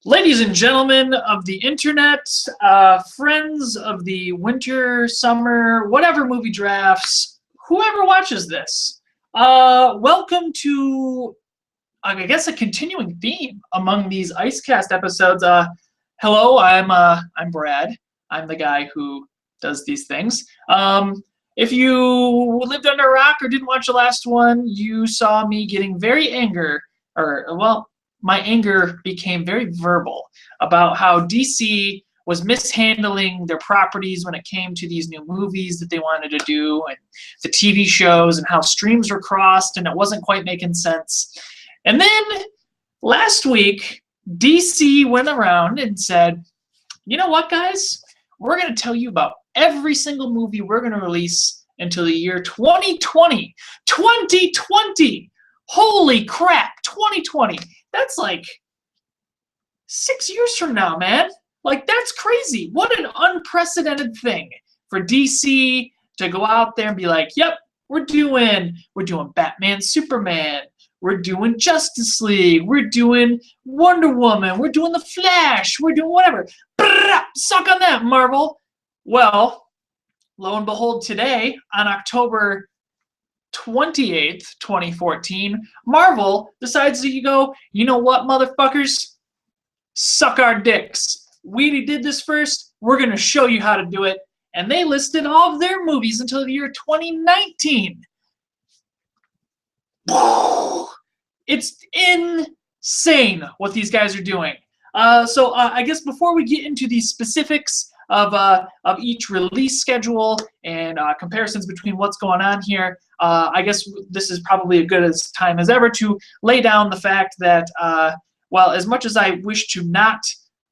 Ladies and gentlemen of the internet, friends of the winter, summer, whatever movie drafts, whoever watches this, welcome to, I guess, a continuing theme among these IceCast episodes. Hello, I'm Brad. I'm the guy who does these things. If you lived under a rock or didn't watch the last one, you saw me getting very my anger became very verbal about how DC was mishandling their properties when it came to these new movies that they wanted to do and the TV shows and how streams were crossed and it wasn't quite making sense. And then last week, DC went around and said, you know what, guys? We're going to tell you about every single movie we're going to release until the year 2020. 2020! Holy crap, 2020. That's like 6 years from now, man. Like, that's crazy. What an unprecedented thing for DC to go out there and be like, yep, we're doing Batman, Superman. We're doing Justice League. We're doing Wonder Woman. We're doing The Flash. We're doing whatever. Brrr, suck on that, Marvel. Well, lo and behold, today, on October 28th, 2014, Marvel decides to go, you know what, motherfuckers? Suck our dicks. We did this first. We're going to show you how to do it. And they listed all of their movies until the year 2019. It's insane what these guys are doing. So I guess before we get into the specifics of each release schedule and comparisons between what's going on here, I guess this is probably a good time as ever to lay down the fact that, well, as much as I wish to not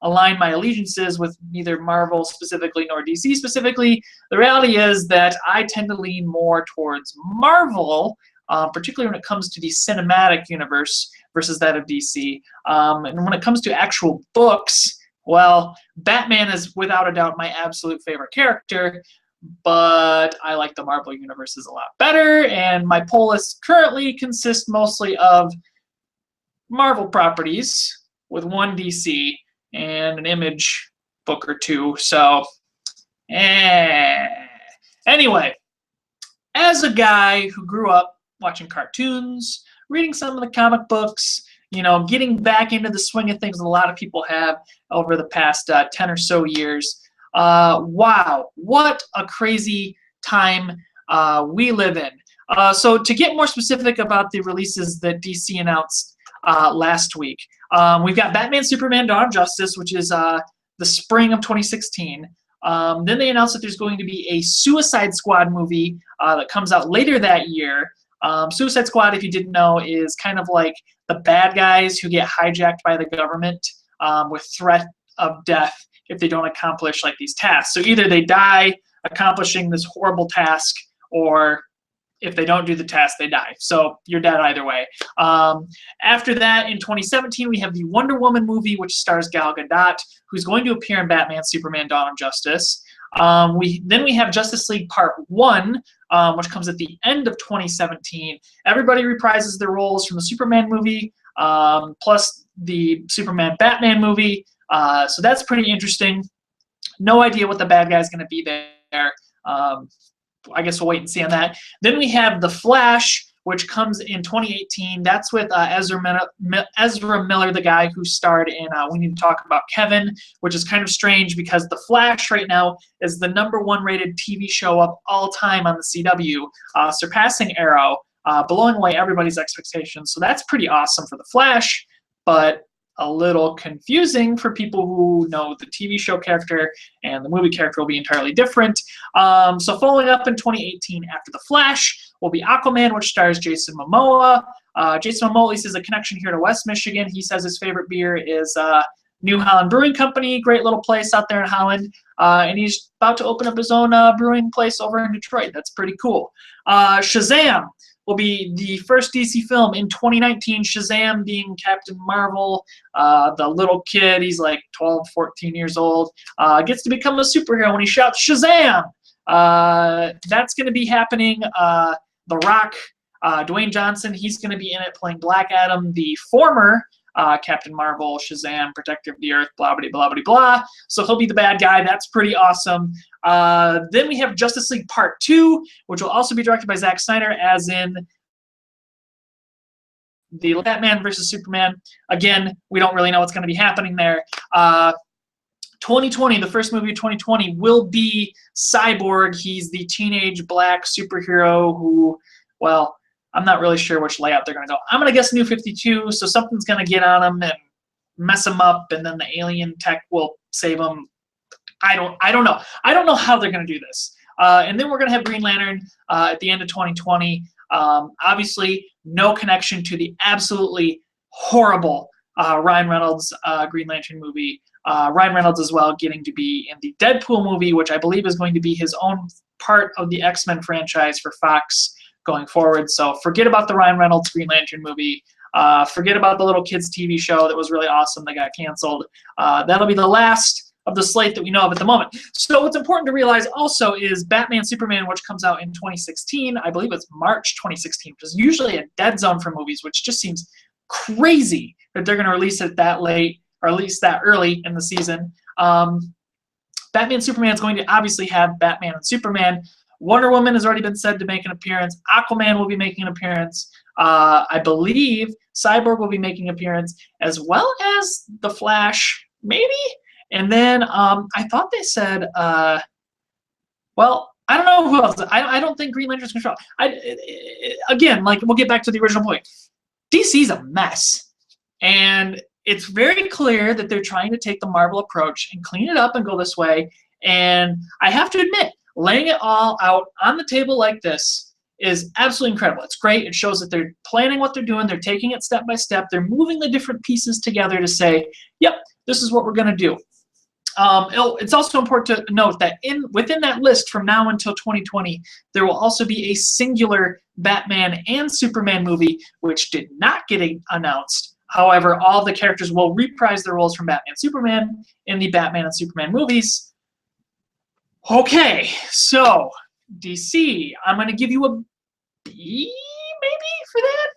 align my allegiances with neither Marvel specifically nor DC specifically, the reality is that I tend to lean more towards Marvel, particularly when it comes to the cinematic universe versus that of DC. And when it comes to actual books, well, Batman is without a doubt my absolute favorite character, but I like the Marvel universes a lot better, and my pull list currently consists mostly of Marvel properties with one DC and an Image book or two. So, anyway, as a guy who grew up watching cartoons, reading some of the comic books, you know, getting back into the swing of things that a lot of people have over the past 10 or so years. Wow, what a crazy time we live in. So to get more specific about the releases that DC announced last week, we've got Batman, Superman, Dawn of Justice, which is the spring of 2016. Then they announced that there's going to be a Suicide Squad movie that comes out later that year. Suicide Squad, if you didn't know, is kind of like the bad guys who get hijacked by the government with threat of death if they don't accomplish like these tasks. So either they die accomplishing this horrible task, or if they don't do the task, they die. So you're dead either way. After that, in 2017, we have the Wonder Woman movie, which stars Gal Gadot, who's going to appear in Batman, Superman, Dawn of Justice. Then we have Justice League Part 1, which comes at the end of 2017. Everybody reprises their roles from the Superman movie, plus the Superman-Batman movie. So that's pretty interesting. No idea what the bad guy is going to be there. I guess we'll wait and see on that. Then we have The Flash, which comes in 2018. That's with Ezra Miller, the guy who starred in We Need to Talk About Kevin, which is kind of strange because The Flash right now is the #1 rated TV show of all time on the CW, surpassing Arrow, blowing away everybody's expectations. So that's pretty awesome for The Flash, but a little confusing for people who know the TV show character and the movie character will be entirely different. So following up in 2018 after The Flash will be Aquaman, which stars Jason Momoa. Jason Momoa has a connection here to West Michigan. He says his favorite beer is New Holland Brewing Company, great little place out there in Holland. And he's about to open up his own brewing place over in Detroit. That's pretty cool. Shazam will be the first DC film in 2019, Shazam being Captain Marvel. The little kid, he's like 12, 14 years old, gets to become a superhero when he shouts Shazam! That's going to be happening. The Rock, Dwayne Johnson, he's going to be in it playing Black Adam, the former Captain Marvel, Shazam, Protector of the Earth, blah, blah, blah, blah, blah. So he'll be the bad guy. That's pretty awesome. Then we have Justice League Part 2, which will also be directed by Zack Snyder, as in the Batman versus Superman. Again, we don't really know what's going to be happening there. 2020, the first movie of 2020, will be Cyborg. He's the teenage black superhero who, well, I'm not really sure which layout they're going to go. I'm going to guess New 52, so something's going to get on him and mess him up, and then the alien tech will save him. I don't know. I don't know how they're going to do this. And then we're going to have Green Lantern at the end of 2020. Obviously, no connection to the absolutely horrible Ryan Reynolds Green Lantern movie. Ryan Reynolds as well getting to be in the Deadpool movie, which I believe is going to be his own part of the X-Men franchise for Fox going forward. So forget about the Ryan Reynolds Green Lantern movie. Forget about the little kids TV show that was really awesome that got canceled. That'll be the last of the slate that we know of at the moment. So what's important to realize also is Batman Superman, which comes out in 2016. I believe it's March 2016, which is usually a dead zone for movies, which just seems crazy that they're going to release it that late, or at least that early in the season. Batman Superman is going to obviously have Batman and Superman. Wonder Woman has already been said to make an appearance. Aquaman will be making an appearance. I believe Cyborg will be making an appearance, as well as The Flash, maybe? And then I thought they said, well, I don't know who else. I don't think Green Lantern's going to show up. Again, like, we'll get back to the original point. DC's a mess. And it's very clear that they're trying to take the Marvel approach and clean it up and go this way. And I have to admit, laying it all out on the table like this is absolutely incredible. It's great. It shows that they're planning what they're doing. They're taking it step by step. They're moving the different pieces together to say, yep, this is what we're going to do. It's also important to note that within that list from now until 2020, there will also be a singular Batman and Superman movie, which did not get announced. However, all the characters will reprise their roles from Batman and Superman in the Batman and Superman movies. Okay, so DC, I'm going to give you a B maybe for that.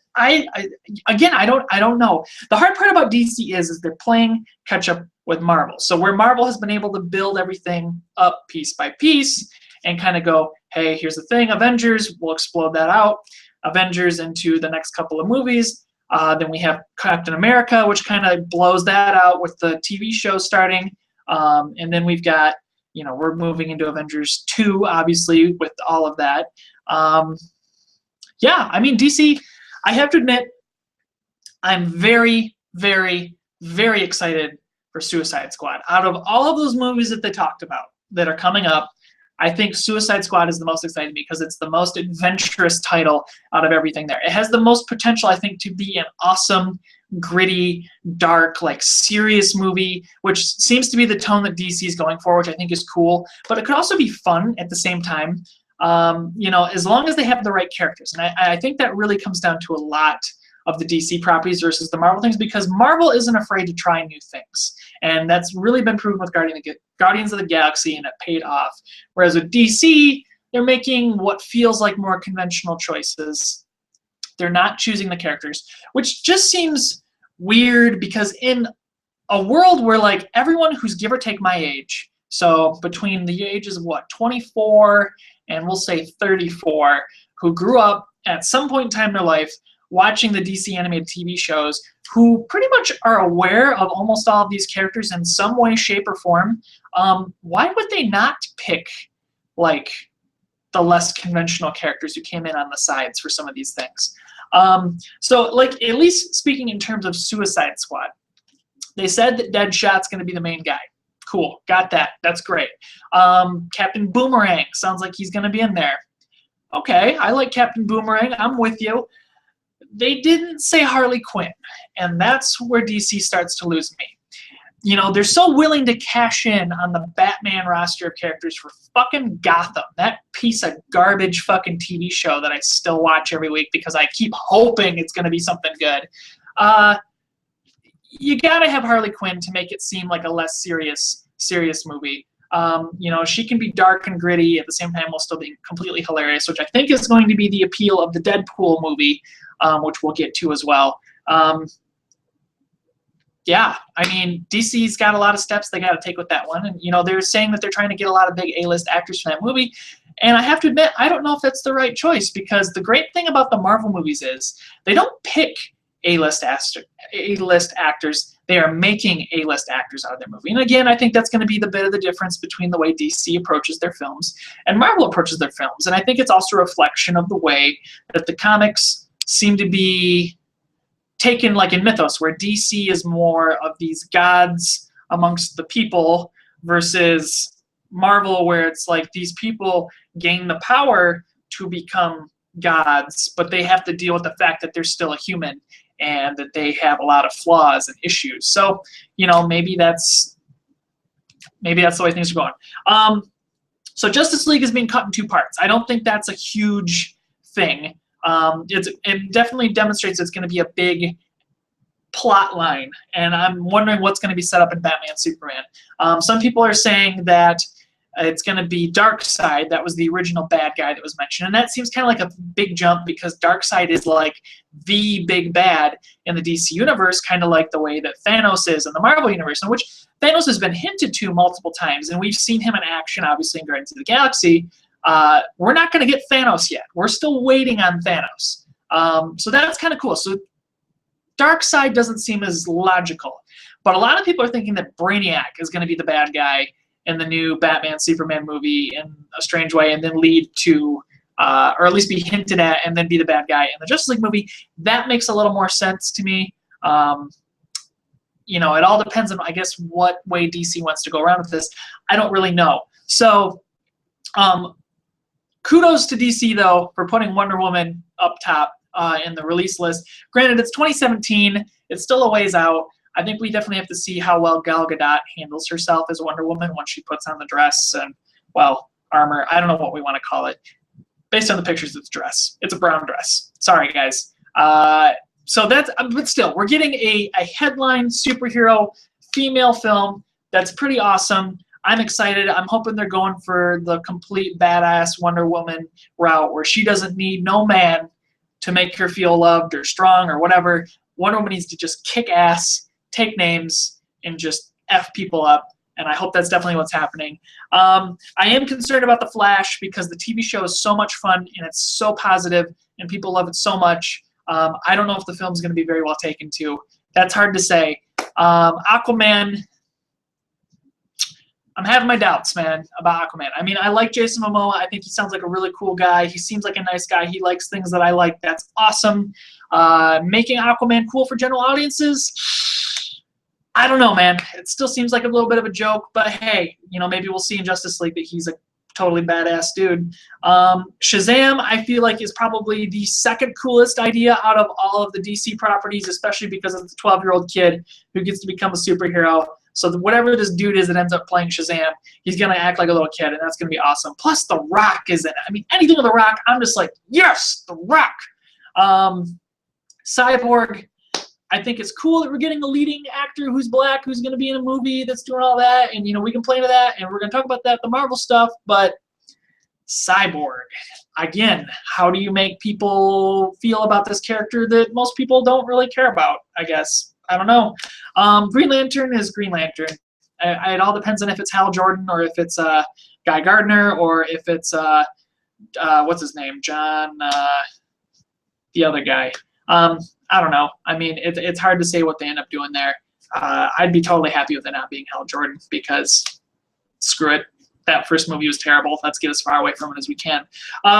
Again, I don't know. The hard part about DC is they're playing catch up with Marvel. So where Marvel has been able to build everything up piece by piece and kind of go, hey, here's the thing, Avengers, we'll explode that out. Avengers into the next couple of movies. Then we have Captain America, which kind of blows that out with the TV show starting. And then we've got, we're moving into Avengers 2, obviously, with all of that. Yeah, I mean, DC, I have to admit, I'm very, very, very excited for Suicide Squad. Out of all of those movies that they talked about that are coming up, I think Suicide Squad is the most exciting because it's the most adventurous title out of everything there. It has the most potential, I think, to be an awesome, gritty, dark, like serious movie, which seems to be the tone that DC is going for, which I think is cool. But it could also be fun at the same time, as long as they have the right characters. And I think that really comes down to a lot of the DC properties versus the Marvel things, because Marvel isn't afraid to try new things. And that's really been proven with Guardians of the Galaxy, and it paid off. Whereas with DC, they're making what feels like more conventional choices. They're not choosing the characters, which just seems weird, because in a world where like everyone who's give or take my age, so between the ages of 24 and we'll say 34, who grew up at some point in time in their life watching the DC animated TV shows, who pretty much are aware of almost all of these characters in some way, shape, or form, why would they not pick like the less conventional characters who came in on the sides for some of these things? So like, at least speaking in terms of Suicide Squad, they said that Deadshot's going to be the main guy. Cool, got that. That's great. Captain Boomerang sounds like he's going to be in there. Okay, I like Captain Boomerang. I'm with you. They didn't say Harley Quinn, and that's where DC starts to lose me. They're so willing to cash in on the Batman roster of characters for fucking Gotham, that piece of garbage fucking TV show that I still watch every week because I keep hoping it's going to be something good. You gotta have Harley Quinn to make it seem like a less serious movie. She can be dark and gritty at the same time while still being completely hilarious, which I think is going to be the appeal of the Deadpool movie, which we'll get to as well. yeah, I mean, DC's got a lot of steps they got to take with that one. And, you know, they're saying that they're trying to get a lot of big A-list actors for that movie. And I have to admit, I don't know if that's the right choice, because the great thing about the Marvel movies is they don't pick A-list actors. They are making A-list actors out of their movie. And again, I think that's going to be the bit of the difference between the way DC approaches their films and Marvel approaches their films. And I think it's also a reflection of the way that the comics seem to be taken, like in Mythos, where DC is more of these gods amongst the people versus Marvel, where it's like these people gain the power to become gods, but they have to deal with the fact that they're still a human and that they have a lot of flaws and issues. So, you know, maybe that's the way things are going. So Justice League is being cut in 2 parts. I don't think that's a huge thing. It definitely demonstrates it's going to be a big plot line, and I'm wondering what's going to be set up in Batman Superman. Some people are saying that it's going to be Darkseid. That was the original bad guy that was mentioned, and that seems kind of like a big jump, because Darkseid is like the big bad in the DC universe, kind of like the way that Thanos is in the Marvel universe, in which Thanos has been hinted to multiple times, and we've seen him in action, obviously, in Guardians of the Galaxy. We're not going to get Thanos yet. We're still waiting on Thanos. So that's kind of cool. So Darkseid doesn't seem as logical. But a lot of people are thinking that Brainiac is going to be the bad guy in the new Batman Superman movie in a strange way, and then lead to, or at least be hinted at, and then be the bad guy in the Justice League movie. That makes a little more sense to me. You know, it all depends on, I guess, what way DC wants to go around with this. I don't really know. So, kudos to DC, though, for putting Wonder Woman up top in the release list. Granted, it's 2017. It's still a ways out. I think we definitely have to see how well Gal Gadot handles herself as Wonder Woman once she puts on the dress and, well, armor. I don't know what we want to call it. Based on the pictures, it's a dress. It's a brown dress. Sorry, guys. So that's, but still, we're getting a headline superhero female film that's pretty awesome. I'm excited. I'm hoping they're going for the complete badass Wonder Woman route, where she doesn't need no man to make her feel loved or strong or whatever. Wonder Woman needs to just kick ass, take names, and just F people up. And I hope that's definitely what's happening. I am concerned about The Flash, because the TV show is so much fun and it's so positive and people love it so much. I don't know if the film's going to be very well taken to. That's hard to say. Aquaman, I'm having my doubts, man, about Aquaman. I mean, I like Jason Momoa. I think he sounds like a really cool guy. He seems like a nice guy. He likes things that I like. That's awesome. Making Aquaman cool for general audiences, I don't know, man. It still seems like a little bit of a joke, but hey, you know, maybe we'll see in Justice League that he's a totally badass dude. Shazam, I feel like, is probably the second coolest idea out of all of the DC properties, especially because it's a 12-year-old kid who gets to become a superhero. So whatever this dude is that ends up playing Shazam, he's going to act like a little kid, and that's going to be awesome. Plus, The Rock is in it. I mean, anything with The Rock, I'm just like, yes, The Rock. Cyborg, I think it's cool that we're getting a leading actor who's black, who's going to be in a movie that's doing all that, and, you know, we can play into that, and we're going to talk about that, the Marvel stuff, but Cyborg, again, how do you make people feel about this character that most people don't really care about, I guess? I don't know. Green Lantern is Green Lantern. It all depends on if it's Hal Jordan or if it's Guy Gardner or if it's, what's his name? John, the other guy. I don't know. I mean, it's hard to say what they end up doing there. I'd be totally happy with it not being Hal Jordan, because screw it. That first movie was terrible. Let's get as far away from it as we can.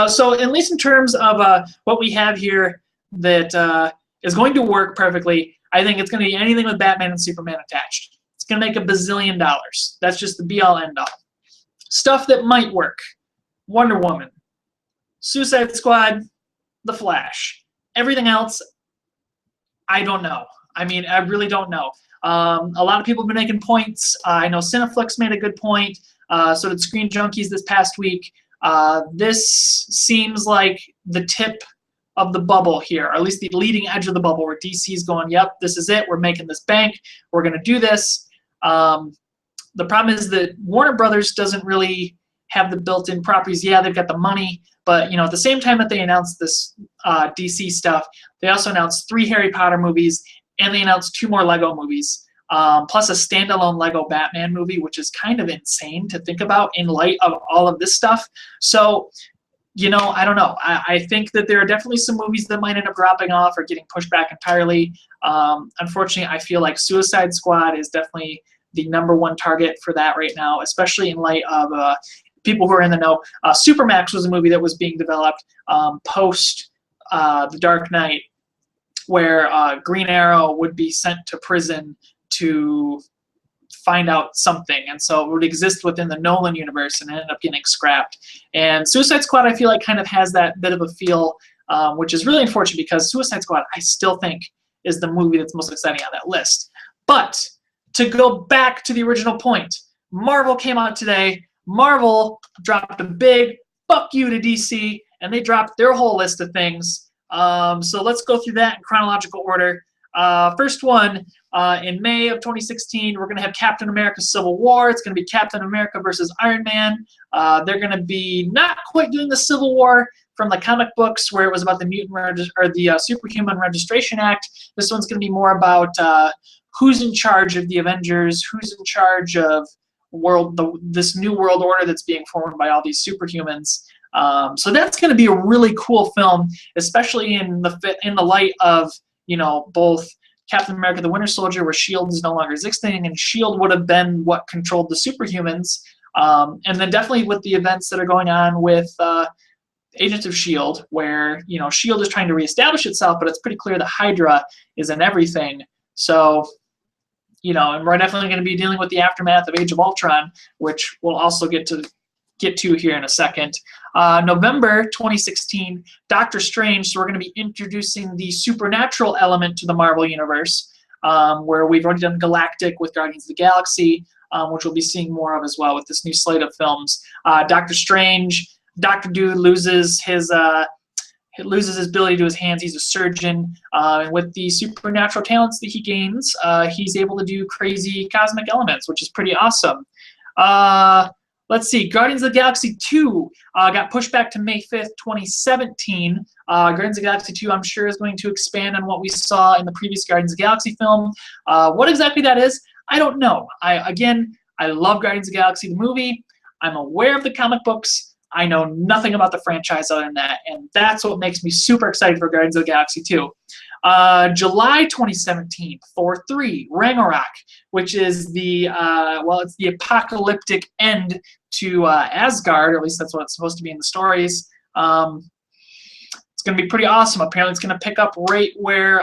So at least in terms of what we have here that is going to work perfectly, I think it's going to be anything with Batman and Superman attached. It's going to make $1 bazillion. That's just the be-all, end-all. Stuff that might work. Wonder Woman, Suicide Squad, The Flash. Everything else, I don't know. I mean, I really don't know. A lot of people have been making points. I know Cineflix made a good point. So did Screen Junkies this past week. This seems like the tip of the bubble here, or at least the leading edge of the bubble, where DC's going, yep, this is it. We're making this bank. We're going to do this. The problem is that Warner Brothers doesn't really have the built-in properties. Yeah, they've got the money, but you know, at the same time that they announced this DC stuff, they also announced 3 Harry Potter movies, and they announced 2 more Lego movies. plus a standalone Lego Batman movie, which is kind of insane to think about in light of all of this stuff. So, you know, I don't know. I think that there are definitely some movies that might end up dropping off or getting pushed back entirely. Unfortunately, I feel like Suicide Squad is definitely the #1 target for that right now, especially in light of people who are in the know. Supermax was a movie that was being developed post The Dark Knight, where Green Arrow would be sent to prison to find out something, and so it would exist within the Nolan universe and ended up getting scrapped. And Suicide Squad, I feel like, kind of has that bit of a feel, which is really unfortunate because Suicide Squad, I still think, is the movie that's most exciting on that list. But to go back to the original point, Marvel came out today. Marvel dropped a big fuck you to DC, and they dropped their whole list of things. So let's go through that in chronological order. First one, in May of 2016, we're going to have Captain America Civil War. It's going to be Captain America versus Iron Man. They're going to be not quite doing the Civil War from the comic books where it was about the Superhuman Registration Act. This one's going to be more about who's in charge of the Avengers, who's in charge of this new world order that's being formed by all these superhumans. So that's going to be a really cool film, especially in the light of, you know, both Captain America the Winter Soldier, where S.H.I.E.L.D. is no longer existing, and S.H.I.E.L.D. would have been what controlled the superhumans. And then definitely with the events that are going on with Agents of S.H.I.E.L.D., where, you know, S.H.I.E.L.D. is trying to reestablish itself, but it's pretty clear that Hydra is in everything. So, you know, and we're definitely going to be dealing with the aftermath of Age of Ultron, which we'll also get to here in a second. November 2016, Doctor Strange. So we're going to be introducing the supernatural element to the Marvel Universe, where we've already done Galactic with Guardians of the Galaxy, which we'll be seeing more of as well with this new slate of films. Doctor Strange, Dr. Dude loses his ability to his hands. He's a surgeon. And with the supernatural talents that he gains, he's able to do crazy cosmic elements, which is pretty awesome. Let's see, Guardians of the Galaxy 2 got pushed back to May 5th, 2017. Guardians of the Galaxy 2, I'm sure, is going to expand on what we saw in the previous Guardians of the Galaxy film. What exactly that is, I don't know. I love Guardians of the Galaxy, the movie. I'm aware of the comic books. I know nothing about the franchise other than that, and that's what makes me super excited for Guardians of the Galaxy 2. July 2017, Thor 3, Ragnarok, which is it's the apocalyptic end to Asgard, or at least that's what it's supposed to be in the stories. It's going to be pretty awesome. Apparently it's going to pick up right where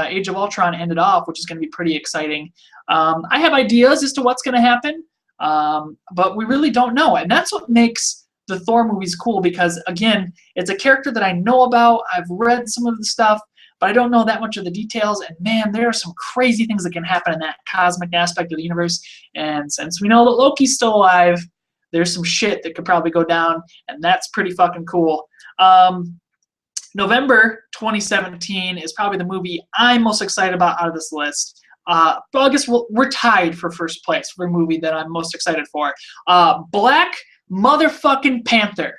Age of Ultron ended off, which is going to be pretty exciting. I have ideas as to what's going to happen, but we really don't know, and that's what makes the Thor movies cool, because again, it's a character that I know about. I've read some of the stuff, but I don't know that much of the details, and man, there are some crazy things that can happen in that cosmic aspect of the universe, and since we know that Loki's still alive, there's some shit that could probably go down, and that's pretty fucking cool. November 2017 is probably the movie I'm most excited about out of this list. But I guess we're tied for first place for a movie that I'm most excited for. Black motherfucking Panther.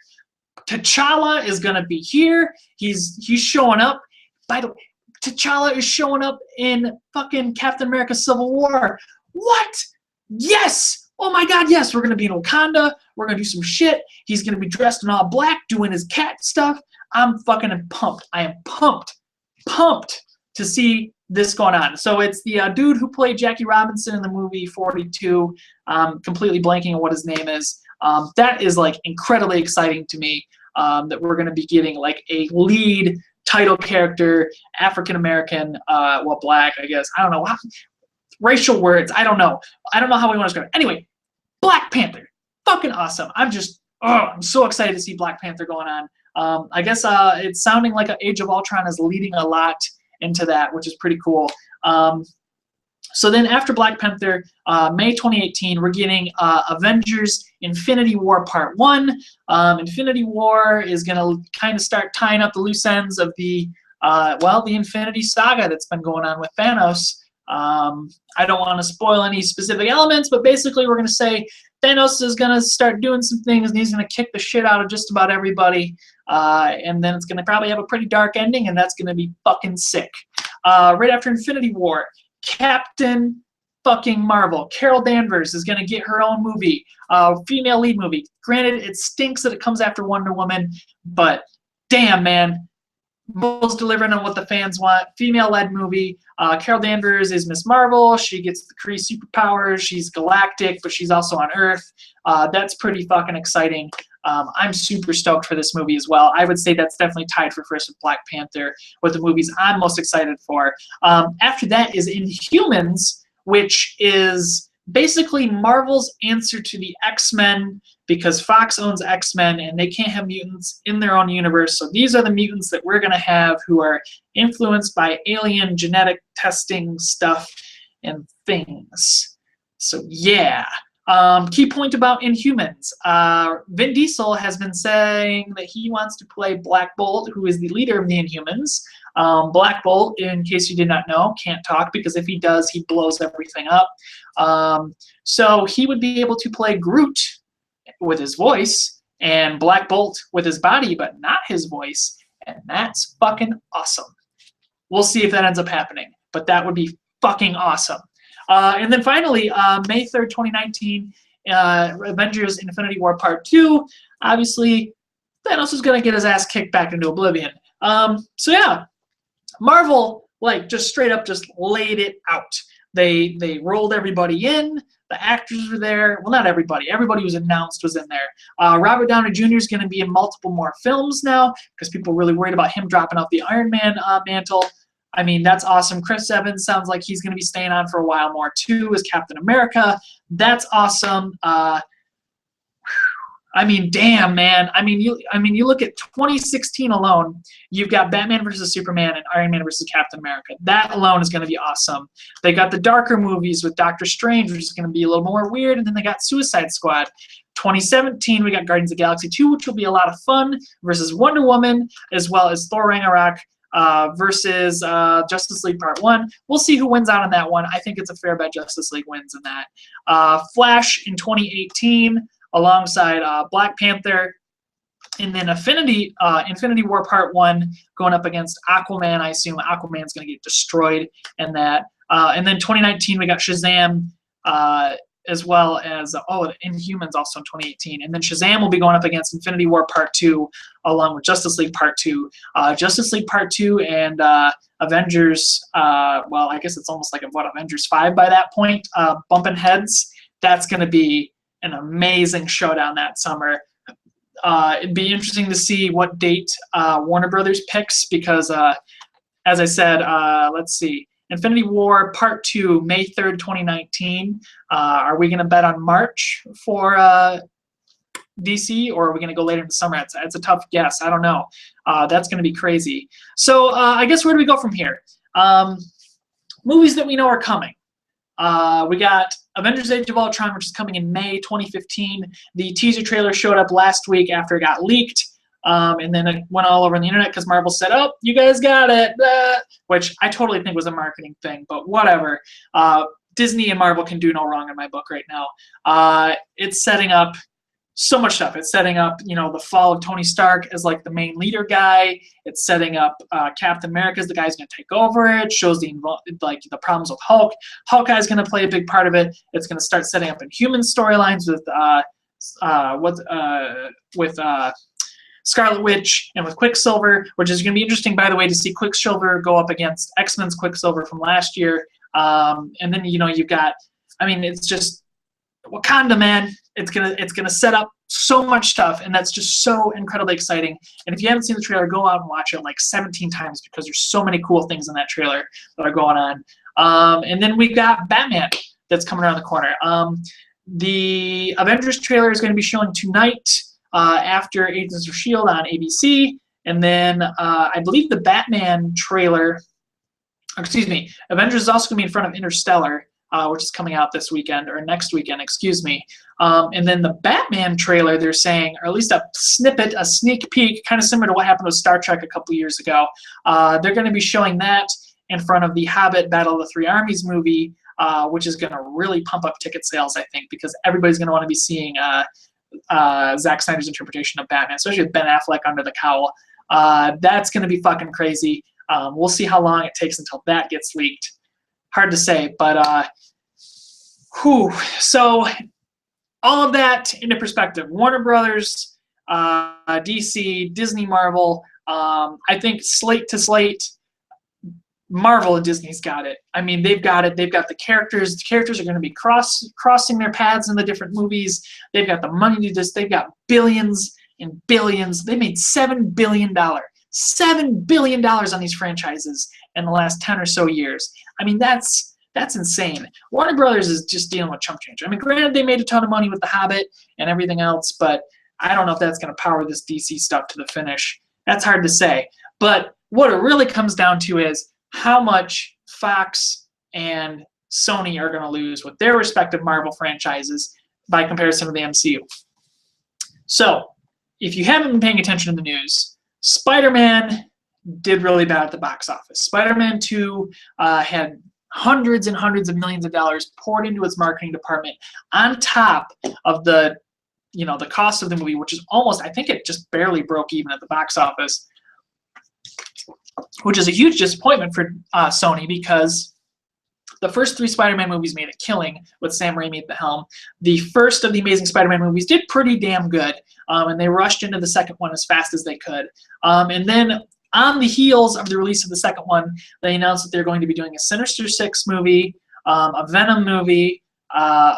T'Challa is gonna be here. He's showing up. By the way, T'Challa is showing up in fucking Captain America Civil War. What? Yes! Oh my god, yes! We're gonna be in Wakanda. We're gonna do some shit. He's gonna be dressed in all black, doing his cat stuff. I'm fucking pumped. I am pumped to see this going on. So it's the dude who played Jackie Robinson in the movie 42. Completely blanking on what his name is. That is like incredibly exciting to me, that we're going to be getting like a lead title character, African American, black, I guess. I don't know. Racial words. I don't know how we want to describe it. Anyway, Black Panther. Fucking awesome. I'm so excited to see Black Panther going on. I guess it's sounding like Age of Ultron is leading a lot into that, which is pretty cool. So then after Black Panther, May 2018, we're getting Avengers Infinity War Part 1. Infinity War is going to kind of start tying up the loose ends of the Infinity Saga that's been going on with Thanos. I don't want to spoil any specific elements, but basically we're going to say Thanos is going to start doing some things, and he's going to kick the shit out of just about everybody. And then it's going to probably have a pretty dark ending, and that's going to be fucking sick. Right after Infinity War, Captain fucking Marvel. Carol Danvers is going to get her own movie, female lead movie. Granted, it stinks that it comes after Wonder Woman, but damn, man. Marvel's delivering on what the fans want. Female-led movie. Carol Danvers is Miss Marvel. She gets the Kree superpowers. She's galactic, but she's also on Earth. That's pretty fucking exciting. I'm super stoked for this movie as well. I would say that's definitely tied for first with Black Panther, with the movies I'm most excited for. After that is Inhumans, which is basically Marvel's answer to the X-Men, because Fox owns X-Men and they can't have mutants in their own universe. So these are the mutants that we're going to have who are influenced by alien genetic testing stuff and things. So yeah. Key point about Inhumans. Vin Diesel has been saying that he wants to play Black Bolt, who is the leader of the Inhumans. Black Bolt, in case you did not know, can't talk, because if he does, he blows everything up. So he would be able to play Groot with his voice and Black Bolt with his body, but not his voice. And that's fucking awesome. We'll see if that ends up happening, but that would be fucking awesome. And then finally, May 3rd, 2019, Avengers Infinity War Part 2. Obviously, Thanos is going to get his ass kicked back into oblivion. So yeah, Marvel, like, just straight up just laid it out. They rolled everybody in. The actors were there. Well, not everybody. Everybody who was announced was in there. Robert Downey Jr. is going to be in multiple more films now because people are really worried about him dropping out the Iron Man mantle. I mean, that's awesome. Chris Evans sounds like he's going to be staying on for a while more, too, as Captain America. That's awesome. I mean, damn, man. I mean, you look at 2016 alone, you've got Batman versus Superman and Iron Man versus Captain America. That alone is going to be awesome. They got the darker movies with Doctor Strange, which is going to be a little more weird, and then they got Suicide Squad. 2017, we got Guardians of the Galaxy 2, which will be a lot of fun, versus Wonder Woman, as well as Thor Ragnarok versus Justice League Part 1. We'll see who wins out on that one. I think it's a fair bet Justice League wins in that. Flash in 2018, alongside Black Panther, and then Infinity War Part 1 going up against Aquaman. I assume Aquaman's going to get destroyed in that. And then 2019, we got Shazam, as well as, Inhumans also in 2018. And then Shazam will be going up against Infinity War Part 2, along with Justice League Part 2. Justice League Part 2 and Avengers, well, I guess it's almost like, Avengers 5 by that point, bumping heads. That's going to be an amazing showdown that summer. It'd be interesting to see what date Warner Brothers picks, because, as I said, let's see, Infinity War Part 2, May 3rd, 2019. Are we going to bet on March for DC, or are we going to go later in the summer? It's a tough guess. I don't know. That's going to be crazy. So I guess where do we go from here? Movies that we know are coming. We got Avengers Age of Ultron, which is coming in May 2015. The teaser trailer showed up last week after it got leaked. And then it went all over on the internet because Marvel said, oh, you guys got it, which I totally think was a marketing thing, but whatever. Disney and Marvel can do no wrong in my book right now. It's setting up so much stuff. It's setting up, the fall of Tony Stark as like the main leader guy. It's setting up Captain America as the guy who's going to take over. It shows the problems with Hulk. Hawkeye's going to play a big part of it. It's going to start setting up Inhuman storylines with Scarlet Witch and with Quicksilver, which is going to be interesting, by the way, to see Quicksilver go up against X-Men's Quicksilver from last year. And then, you've got, it's just Wakanda, man. It's gonna set up so much stuff, and that's just so incredibly exciting. And if you haven't seen the trailer, go out and watch it like 17 times, because there's so many cool things in that trailer that are going on. And then we got Batman that's coming around the corner. The Avengers trailer is going to be showing tonight after Agents of S.H.I.E.L.D. on ABC. And then I believe the Batman trailer, Avengers is also going to be in front of Interstellar, which is coming out this weekend, or next weekend, excuse me. And then the Batman trailer, they're saying, or at least a snippet, a sneak peek, kind of similar to what happened with Star Trek a couple years ago. They're going to be showing that in front of the Hobbit Battle of the Three Armies movie, which is going to really pump up ticket sales, I think, because everybody's going to want to be seeing Zack Snyder's interpretation of Batman, especially with Ben Affleck under the cowl. That's going to be fucking crazy. We'll see how long it takes until that gets leaked. hard to say, but whew. So all of that into perspective. Warner Brothers, DC, Disney, Marvel. I think slate to slate, Marvel and Disney's got it. I mean, they've got it. They've got the characters. The characters are going to be crossing their paths in the different movies. They've got the money to just. They've got billions and billions. They made $7 billion. $7 billion on these franchises in the last 10 or so years. I mean, that's insane. Warner Brothers is just dealing with chump change. I mean, granted, they made a ton of money with The Hobbit and everything else, but I don't know if that's going to power this DC stuff to the finish. That's hard to say. But what it really comes down to is how much Fox and Sony are going to lose with their respective Marvel franchises by comparison to the MCU. So, if you haven't been paying attention to the news, Spider-Man did really bad at the box office. Spider-Man 2 had hundreds and hundreds of millions of dollars poured into its marketing department on top of the cost of the movie, which is almost, I think it just barely broke even at the box office, which is a huge disappointment for Sony because the first 3 Spider-Man movies made a killing with Sam Raimi at the helm. The first of the Amazing Spider-Man movies did pretty damn good, and they rushed into the second one as fast as they could. And then on the heels of the release of the second one, they announced that they're going to be doing a Sinister Six movie, a Venom movie, an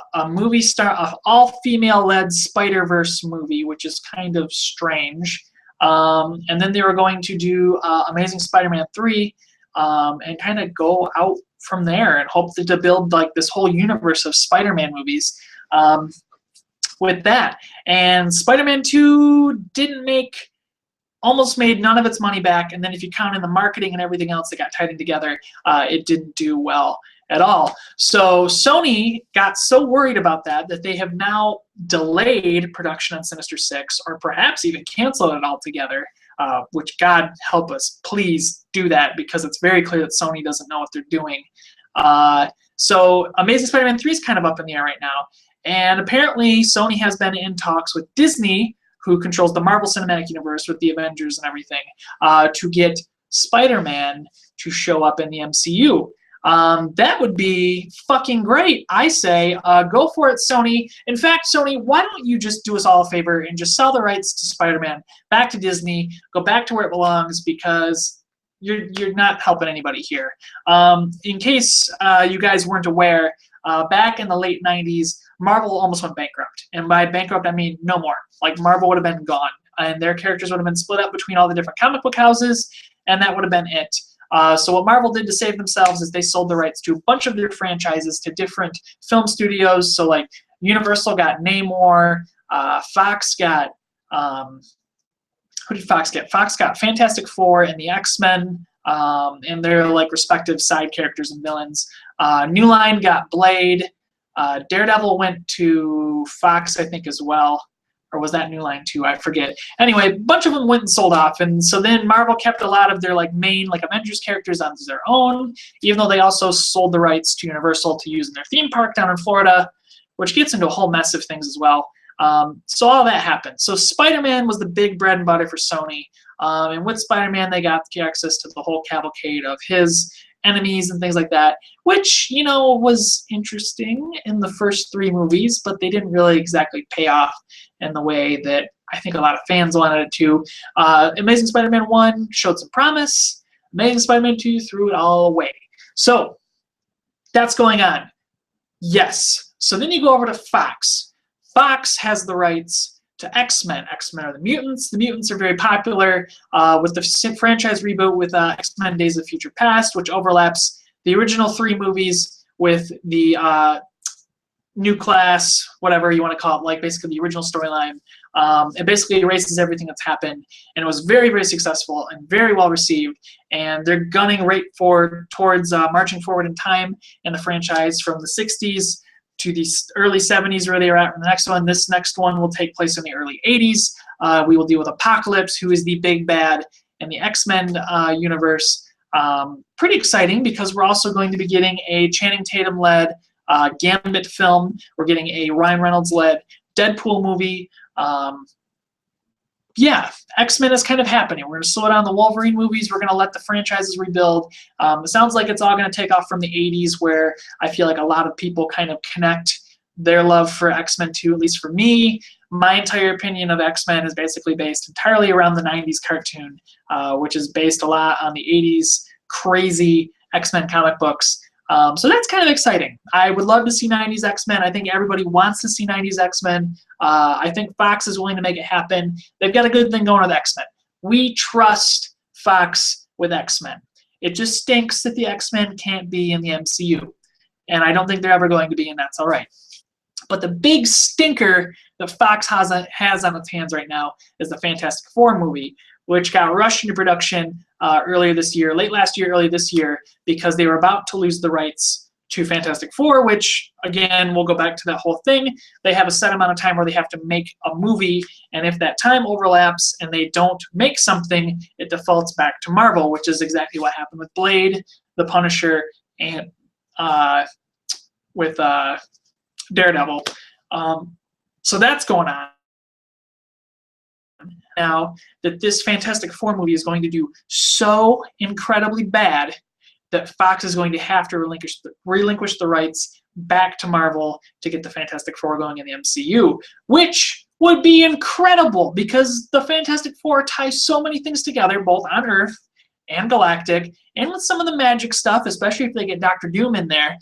all-female-led Spider-Verse movie, which is kind of strange. And then they were going to do Amazing Spider-Man 3 and kind of go out from there and hope to build like this whole universe of Spider-Man movies with that. And Spider-Man 2 almost made none of its money back, and then if you count in the marketing and everything else that got tied in together, it didn't do well at all. So Sony got so worried about that they have now delayed production on Sinister Six, or perhaps even canceled it altogether, which God help us, please do that, because it's very clear that Sony doesn't know what they're doing. So Amazing Spider-Man 3 is kind of up in the air right now, and apparently Sony has been in talks with Disney, who controls the Marvel Cinematic Universe with the Avengers and everything, to get Spider-Man to show up in the MCU. That would be fucking great. I say, go for it, Sony. In fact, Sony, why don't you just do us all a favor and just sell the rights to Spider-Man back to Disney, go back to where it belongs, because you're not helping anybody here. In case you guys weren't aware, back in the late 90s, Marvel almost went bankrupt. And by bankrupt, I mean no more. Like, Marvel would have been gone, and their characters would have been split up between all the different comic book houses, and that would have been it. So what Marvel did to save themselves is they sold the rights to a bunch of their franchises to different film studios. So, like, Universal got Namor, Fox got, who did Fox get? Fox got Fantastic Four and the X-Men, and their, like, respective side characters and villains. New Line got Blade. Daredevil went to Fox, I think, as well. Or was that New Line too? I forget. Anyway, a bunch of them went and sold off, and so then Marvel kept a lot of their main Avengers characters onto their own, even though they also sold the rights to Universal to use in their theme park down in Florida, which gets into a whole mess of things as well. So all that happened. So Spider-Man was the big bread and butter for Sony, and with Spider-Man they got access to the whole cavalcade of his enemies and things like that, which, was interesting in the first 3 movies, but they didn't really exactly pay off in the way that I think a lot of fans wanted it to. Amazing Spider-Man 1 showed some promise. Amazing Spider-Man 2 threw it all away. So that's going on. Yes. So then you go over to Fox. Fox has the rights to X-Men. X-Men are the mutants. The mutants are very popular with the franchise reboot with X-Men Days of Future Past, which overlaps the original 3 movies with the new class, whatever you want to call it, basically the original storyline. It basically erases everything that's happened, and it was very, very successful and very well received, and they're gunning right towards marching forward in time in the franchise from the 60s to the early 70s where they were at from the next one. This next one will take place in the early 80s. We will deal with Apocalypse, who is the big bad in the X-Men universe. Pretty exciting, because we're also going to be getting a Channing Tatum-led Gambit film. We're getting a Ryan Reynolds-led Deadpool movie. yeah, X-Men is kind of happening. We're going to slow down the Wolverine movies. We're going to let the franchises rebuild. It sounds like it's all going to take off from the 80s, where I feel like a lot of people kind of connect their love for X-Men to, at least for me. My entire opinion of X-Men is basically based entirely around the 90s cartoon, which is based a lot on the 80s crazy X-Men comic books. So that's kind of exciting. I would love to see 90s X-Men. I think everybody wants to see 90s X-Men. I think Fox is willing to make it happen. They've got a good thing going with X-Men. We trust Fox with X-Men. It just stinks that the X-Men can't be in the MCU. And I don't think they're ever going to be, and that's all right. But the big stinker that Fox has on its hands right now is the Fantastic Four movie, which got rushed into production earlier this year, late last year, early this year, because they were about to lose the rights to Fantastic Four, which, again, we'll go back to that whole thing. They have a set amount of time where they have to make a movie, and if that time overlaps and they don't make something, it defaults back to Marvel, which is exactly what happened with Blade, The Punisher, and with Daredevil. So that's going on now, that this Fantastic Four movie is going to do so incredibly bad that Fox is going to have to relinquish the rights back to Marvel to get the Fantastic Four going in the MCU, which would be incredible because the Fantastic Four ties so many things together, both on Earth and Galactic, and with some of the magic stuff, especially if they get Doctor Doom in there.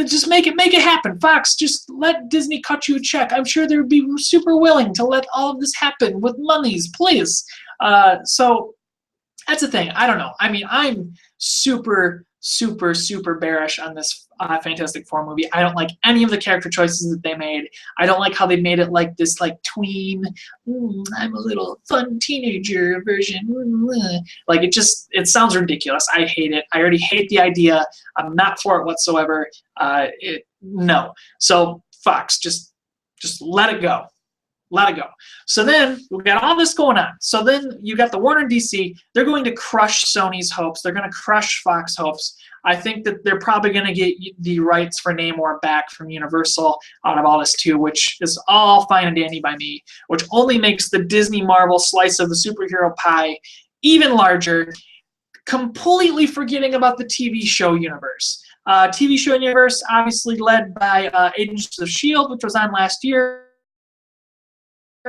Just make it happen. Fox, just let Disney cut you a check. I'm sure they would be super willing to let all of this happen with monies, please. So that's the thing. I don't know. I mean, I'm super bearish on this Fantastic Four movie. I don't like any of the character choices that they made. I don't like how they made it like this, like tween, I'm a little fun teenager version. Like it sounds ridiculous. I hate it. I already hate the idea. I'm not for it whatsoever. No. So Fox, just let it go. Let it go. So then we got all this going on. So then you got the Warner DC. They're going to crush Sony's hopes. They're going to crush Fox hopes. I think that they're probably going to get the rights for Namor back from Universal out of all this too, which is all fine and dandy by me, which only makes the Disney Marvel slice of the superhero pie even larger, completely forgetting about the TV show universe. TV show universe obviously led by Agents of S.H.I.E.L.D., which was on last year.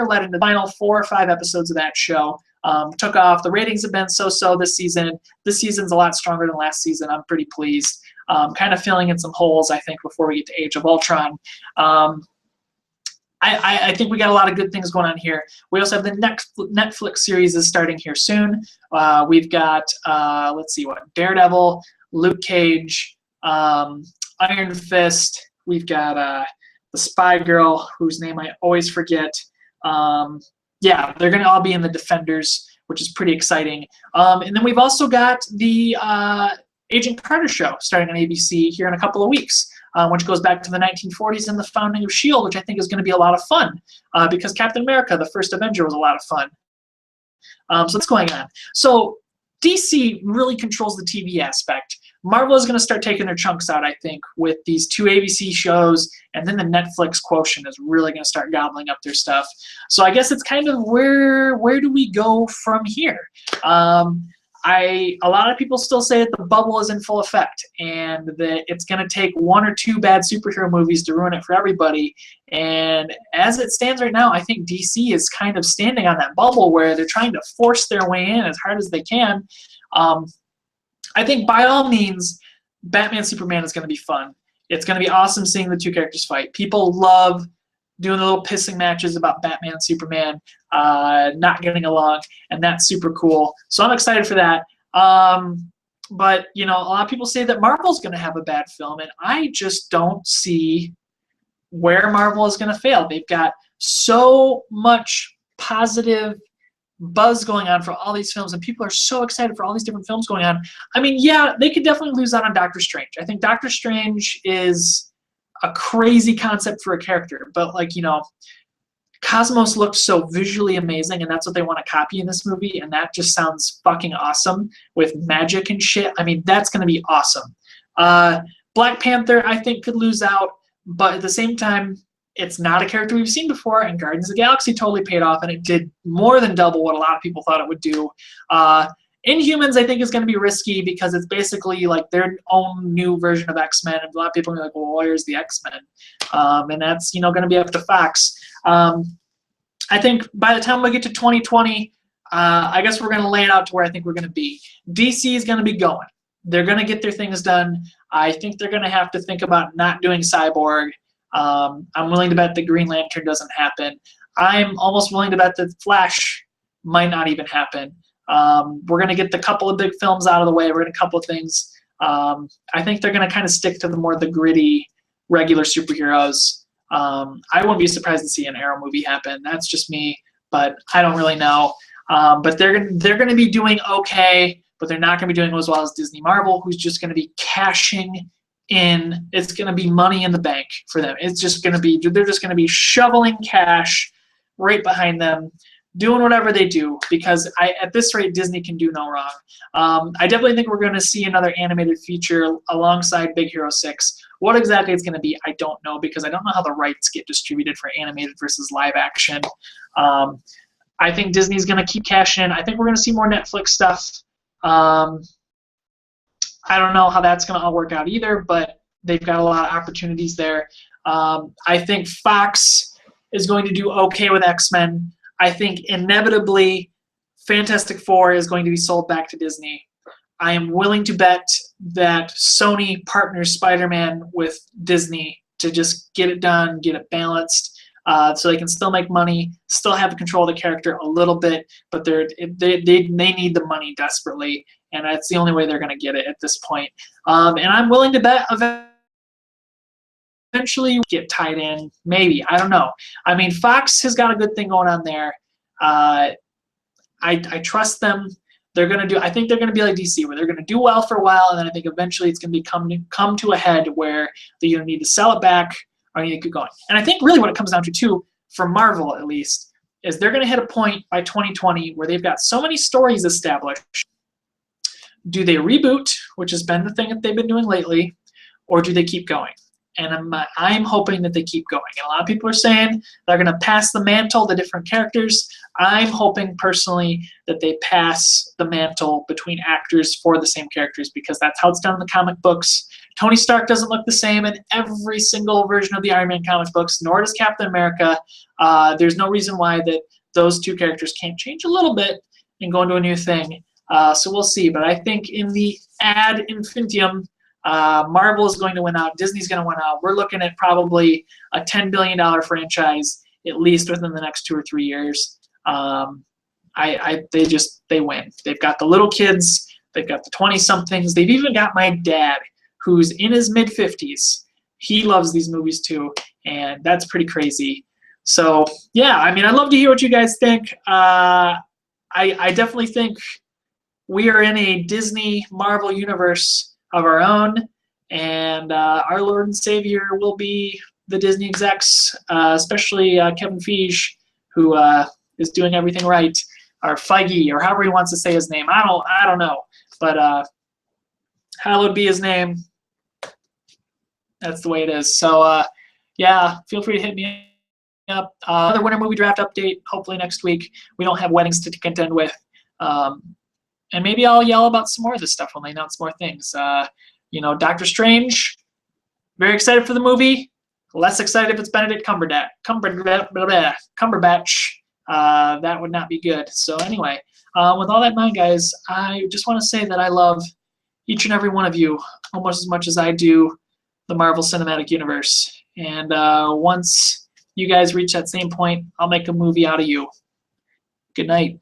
Led into the final 4 or 5 episodes of that show. Took off. The ratings have been so-so this season. This season's a lot stronger than last season. I'm pretty pleased. Kind of filling in some holes, I think, before we get to Age of Ultron. I think we got a lot of good things going on here. We also have the Netflix series is starting here soon. We've got, let's see, Daredevil, Luke Cage, Iron Fist. We've got the Spy Girl, whose name I always forget. Yeah, they're going to all be in the Defenders, which is pretty exciting. And then we've also got the Agent Carter show starting on ABC here in a couple of weeks, which goes back to the 1940s and the founding of S.H.I.E.L.D., which I think is going to be a lot of fun because Captain America, the first Avenger, was a lot of fun. So that's going on. So DC really controls the TV aspect. Marvel is going to start taking their chunks out, I think, with these 2 ABC shows, and then the Netflix quotient is really going to start gobbling up their stuff. So I guess it's kind of where do we go from here? A lot of people still say that the bubble is in full effect and that it's going to take 1 or 2 bad superhero movies to ruin it for everybody. And as it stands right now, I think DC is kind of standing on that bubble where they're trying to force their way in as hard as they can. I think by all means, Batman Superman is going to be fun. It's going to be awesome seeing the 2 characters fight. People love doing the little pissing matches about Batman and Superman not getting along, and that's super cool. So I'm excited for that. But, you know, a lot of people say that Marvel's going to have a bad film, and I just don't see where Marvel is going to fail. They've got so much positive buzz going on for all these films, and people are so excited for all these different films going on. I mean, yeah, they could definitely lose out on Doctor Strange. I think Doctor Strange is a crazy concept for a character, but, like, you know, Cosmos looked so visually amazing, and that's what they want to copy in this movie, and that just sounds fucking awesome with magic and shit. I mean, that's going to be awesome. Black Panther, I think, could lose out, but at the same time, it's not a character we've seen before, and Guardians of the Galaxy totally paid off, and it did more than double what a lot of people thought it would do. Inhumans, I think, is going to be risky because it's basically like their own new version of X-Men, and a lot of people are like, well, where's the X-Men? And that's, you know, going to be up to Fox. I think by the time we get to 2020, I guess we're going to lay it out to where I think we're going to be. DC is going to be going. They're going to get their things done. I think they're going to have to think about not doing Cyborg. I'm willing to bet that Green Lantern doesn't happen. I'm almost willing to bet that Flash might not even happen. We're going to get the couple of big films out of the way. We're going to a couple of things. I think they're going to kind of stick to the gritty, regular superheroes. I wouldn't be surprised to see an Arrow movie happen. That's just me, but I don't really know. But they're going to be doing okay, but they're not going to be doing as well as Disney Marvel, who's just going to be cashing in. It's going to be money in the bank for them. It's just going to be, they're just going to be shoveling cash right behind them, doing whatever they do, because at this rate, Disney can do no wrong. I definitely think we're going to see another animated feature alongside Big Hero 6. What exactly it's going to be, I don't know, because I don't know how the rights get distributed for animated versus live action. I think Disney's going to keep cashing in. I think we're going to see more Netflix stuff. I don't know how that's going to all work out either, but they've got a lot of opportunities there. I think Fox is going to do okay with X-Men. I think inevitably Fantastic Four is going to be sold back to Disney. I am willing to bet that Sony partners Spider-Man with Disney to just get it done, get it balanced, so they can still make money, still have control of the character a little bit, but they need the money desperately, and that's the only way they're going to get it at this point. And I'm willing to bet eventually get tied in, maybe. I don't know. I mean, Fox has got a good thing going on there. I trust them. They're going to do, I think they're going to be like DC, where they're going to do well for a while, and then I think eventually it's going to come to a head where they either need to sell it back or need to keep going. And I think really what it comes down to, too, for Marvel at least, is they're going to hit a point by 2020 where they've got so many stories established. Do they reboot, which has been the thing that they've been doing lately, or do they keep going? And I'm hoping that they keep going. And a lot of people are saying they're going to pass the mantle to different characters. I'm hoping personally that they pass the mantle between actors for the same characters, because that's how it's done in the comic books. Tony Stark doesn't look the same in every single version of the Iron Man comic books, nor does Captain America. There's no reason why that those two characters can't change a little bit and go into a new thing. So we'll see. But I think in the ad infinitum, Marvel is going to win out. Disney's going to win out. We're looking at probably a $10 billion franchise at least within the next 2 or 3 years. They win. They've got the little kids. They've got the 20-somethings. They've even got my dad, who's in his mid-50s. He loves these movies too, and that's pretty crazy. So yeah, I mean, I'd love to hear what you guys think. I definitely think we are in a Disney Marvel universe of our own, and our Lord and Savior will be the Disney execs, especially Kevin Feige, who is doing everything right, or Feige, or however he wants to say his name. I don't know, but hallowed be his name. That's the way it is. So yeah, feel free to hit me up. Another winter movie draft update, hopefully next week. We don't have weddings to contend with. And maybe I'll yell about some more of this stuff when they announce more things. You know, Doctor Strange, very excited for the movie. Less excited if it's Benedict Cumberbatch. That would not be good. So anyway, with all that in mind, guys, I just want to say that I love each and every one of you almost as much as I do the Marvel Cinematic Universe. And once you guys reach that same point, I'll make a movie out of you. Good night.